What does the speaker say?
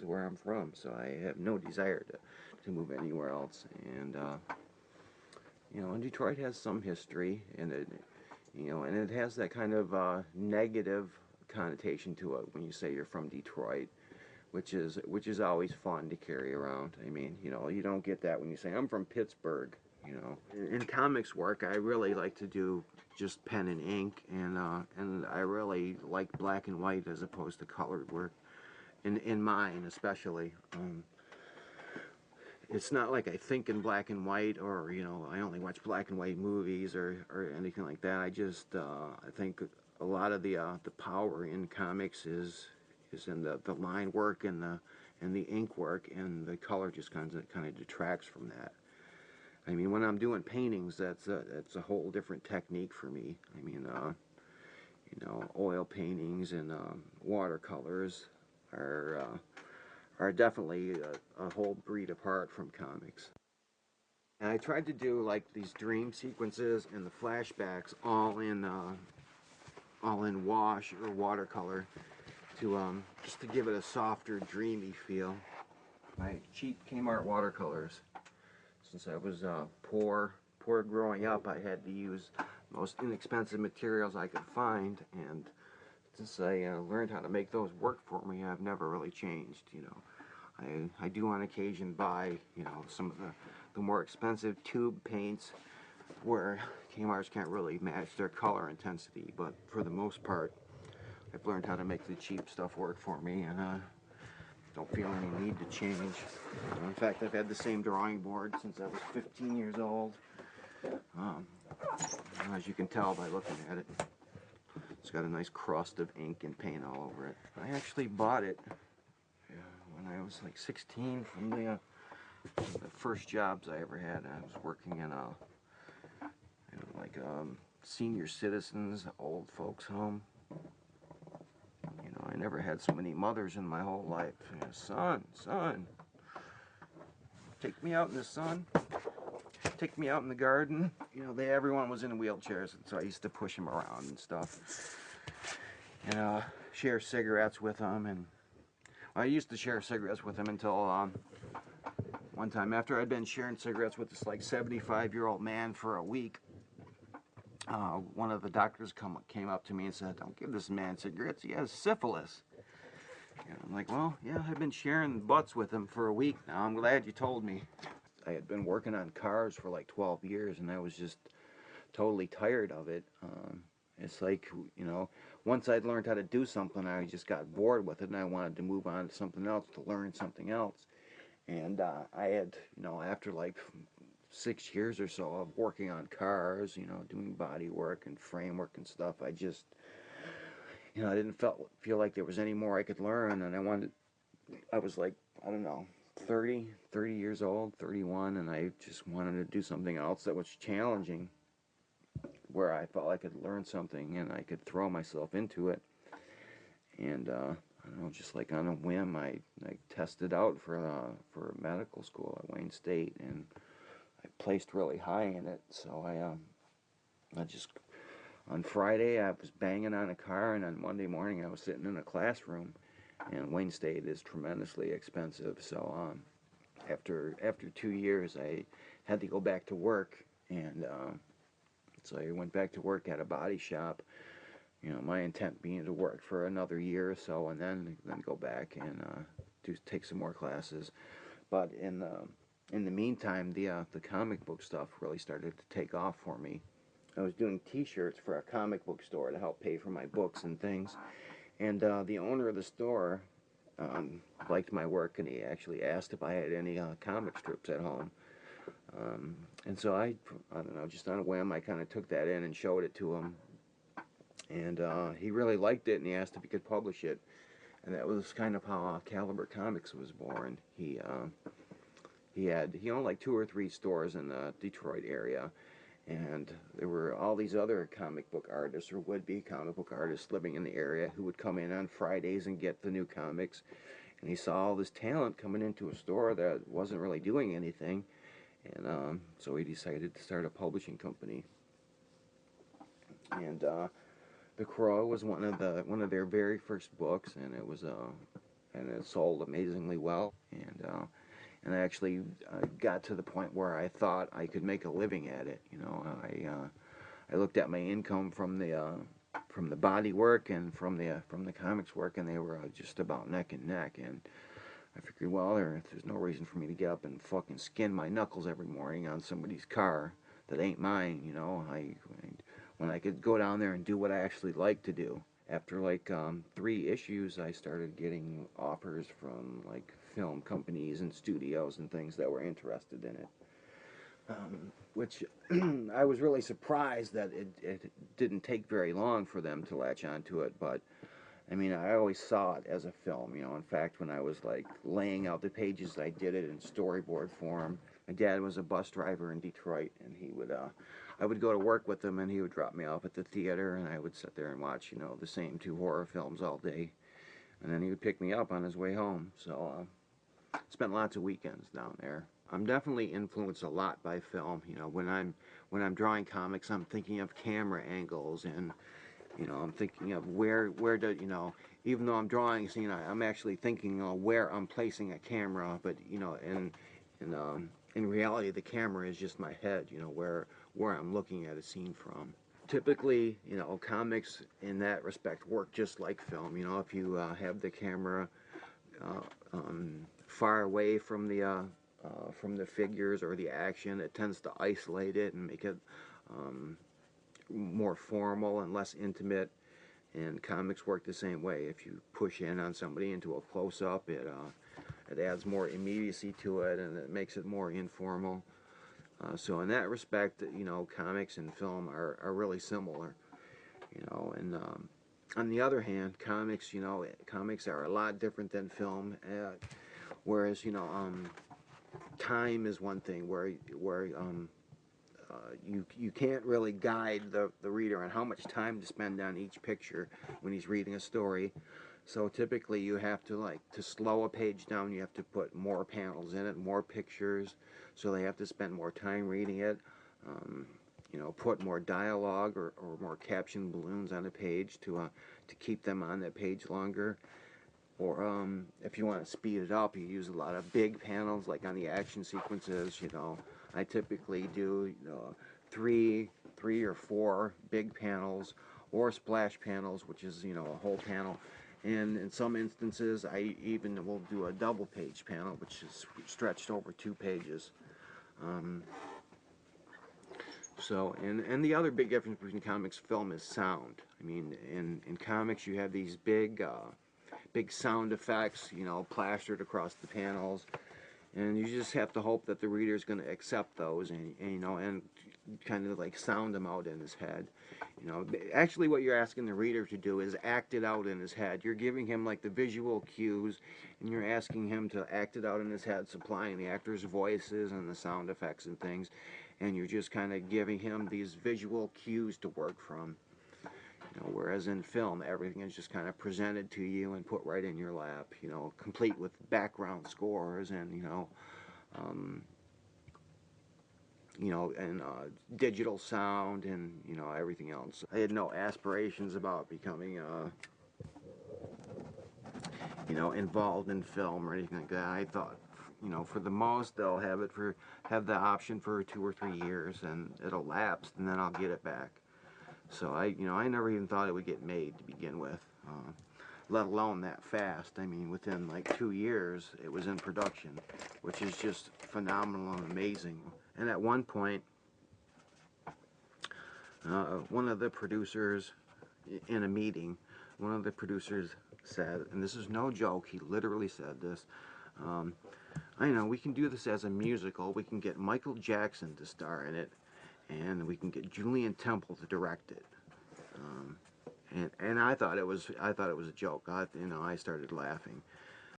is where I'm from, so I have no desire to move anywhere else. And you know, and Detroit has some history, and it has that kind of negative connotation to it when you say you're from Detroit, which is always fun to carry around. I mean, you know, you don't get that when you say I'm from Pittsburgh. You know, in comics work, I really like to do just pen and ink, and I really like black and white as opposed to colored work. In mine, especially. It's not like I think in black and white, or you know, I only watch black and white movies or anything like that. I think a lot of the power in comics is in the line work and the ink work, and the color just kind of detracts from that. I mean, when I'm doing paintings, that's a whole different technique for me. I mean, you know, oil paintings and watercolors are definitely a whole breed apart from comics. And I tried to do like these dream sequences and the flashbacks all in wash or watercolor to just to give it a softer, dreamy feel. My cheap Kmart watercolors. Since I was poor growing up, I had to use the most inexpensive materials I could find, and since I learned how to make those work for me, I've never really changed. You know, I do on occasion buy, you know, some of the more expensive tube paints where Kmart's can't really match their color intensity, but for the most part, I've learned how to make the cheap stuff work for me, and don't feel any need to change. In fact, I've had the same drawing board since I was 15 years old. Um, as you can tell by looking at it, it's got a nice crust of ink and paint all over it. I actually bought it when I was like 16 from the first jobs I ever had. I was working in senior citizens, old folks home. You know, I never had so many mothers in my whole life. You know, son, take me out in the sun. Take me out in the garden. You know, everyone was in wheelchairs, and so I used to push them around and stuff. And share cigarettes with them. And I used to share cigarettes with them until one time, after I'd been sharing cigarettes with this like 75-year-old man for a week, one of the doctors came up to me and said, "Don't give this man cigarettes, he has syphilis." And I'm like, "Well, yeah, I've been sharing butts with him for a week now. I'm glad you told me." I had been working on cars for like 12 years, and I was just totally tired of it. It's like, you know, once I'd learned how to do something, I just got bored with it, and I wanted to move on to something else, to learn something else. And I had, you know, after like 6 years or so of working on cars, you know, doing body work and framework and stuff, I just, you know, I didn't feel like there was any more I could learn, and I was like, I don't know, 30 years old, 31, and I just wanted to do something else that was challenging, where I felt I could learn something and I could throw myself into it. And I don't know, just like on a whim, I tested out for medical school at Wayne State, and I placed really high in it. So I just, on Friday I was banging on a car, and on Monday morning I was sitting in a classroom. And Wayne State is tremendously expensive, so after 2 years, I had to go back to work, and so I went back to work at a body shop. You know, my intent being to work for another year or so, and then go back and take some more classes. But in the meantime, the comic book stuff really started to take off for me. I was doing T-shirts for a comic book store to help pay for my books and things. And the owner of the store liked my work, and he actually asked if I had any comic strips at home. And so I don't know, just on a whim, I kind of took that in and showed it to him. And he really liked it, and he asked if he could publish it. And that was kind of how Caliber Comics was born. He owned like 2 or 3 stores in the Detroit area, and there were all these other comic book artists, or would-be comic book artists, living in the area who would come in on Fridays and get the new comics. And he saw all this talent coming into a store that wasn't really doing anything, and so he decided to start a publishing company. And The Crow was one of their very first books, and it was and it sold amazingly well. And I actually got to the point where I thought I could make a living at it. You know, I looked at my income from the body work and from the comics work, and they were just about neck and neck. And I figured, well, there's no reason for me to get up and fucking skin my knuckles every morning on somebody's car that ain't mine. You know, when I could go down there and do what I actually like to do. After like 3 issues, I started getting offers from like film companies and studios and things that were interested in it. Which I was really surprised that it didn't take very long for them to latch onto it. But I mean, I always saw it as a film. You know, in fact, when I was like laying out the pages, I did it in storyboard form. My dad was a bus driver in Detroit, and I would go to work with him, and he would drop me off at the theater, and I would sit there and watch, you know, the same 2 horror films all day, and then he would pick me up on his way home. So, spent lots of weekends down there. I'm definitely influenced a lot by film. You know, when I'm drawing comics, I'm thinking of camera angles, and you know, I'm thinking of where do, you know, even though I'm drawing, you know, I'm actually thinking where I'm placing a camera. But you know, in reality, the camera is just my head. You know, where I'm looking at a scene from. Typically, you know, comics in that respect work just like film. You know, if you have the camera far away from the figures or the action, it tends to isolate it and make it more formal and less intimate. And comics work the same way. If you push in on somebody into a close-up, it adds more immediacy to it, and it makes it more informal. So in that respect, you know, comics and film are really similar. You know, and on the other hand, comics, you know, comics are a lot different than film. Whereas, you know, time is one thing where you can't really guide the reader on how much time to spend on each picture when he's reading a story. So typically you have to slow a page down, you have to put more panels in it, more pictures, so they have to spend more time reading it. You know, put more dialogue or more caption balloons on a page to keep them on that page longer. Or if you want to speed it up, you use a lot of big panels, like on the action sequences. You know, I typically do, you know, three or four big panels, or splash panels, which is, you know, a whole panel. And in some instances, I even will do a double page panel, which is stretched over 2 pages. So, and the other big difference between comics and film is sound. I mean, in comics, you have these big sound effects, you know, plastered across the panels, and you just have to hope that the reader's going to accept those, and you know, and kind of like sound them out in his head. You know, actually, what you're asking the reader to do is act it out in his head. You're giving him like the visual cues, and you're asking him to act it out in his head, supplying the actors' voices and the sound effects and things, and you're just kind of giving him these visual cues to work from. You know, whereas in film, everything is just kind of presented to you and put right in your lap. You know, complete with background scores and and digital sound and you know everything else. I had no aspirations about becoming involved in film or anything like that. I thought, you know, for the most they'll have the option for 2 or 3 years and it'll lapse and then I'll get it back. So I never even thought it would get made to begin with, let alone that fast. I mean, within like 2 years, it was in production, which is just phenomenal and amazing. And at one point, one of the producers, in a meeting, one of the producers said, and this is no joke, he literally said this, I know, we can do this as a musical, we can get Michael Jackson to star in it, and we can get Julian Temple to direct it. And I thought it was a joke. I started laughing,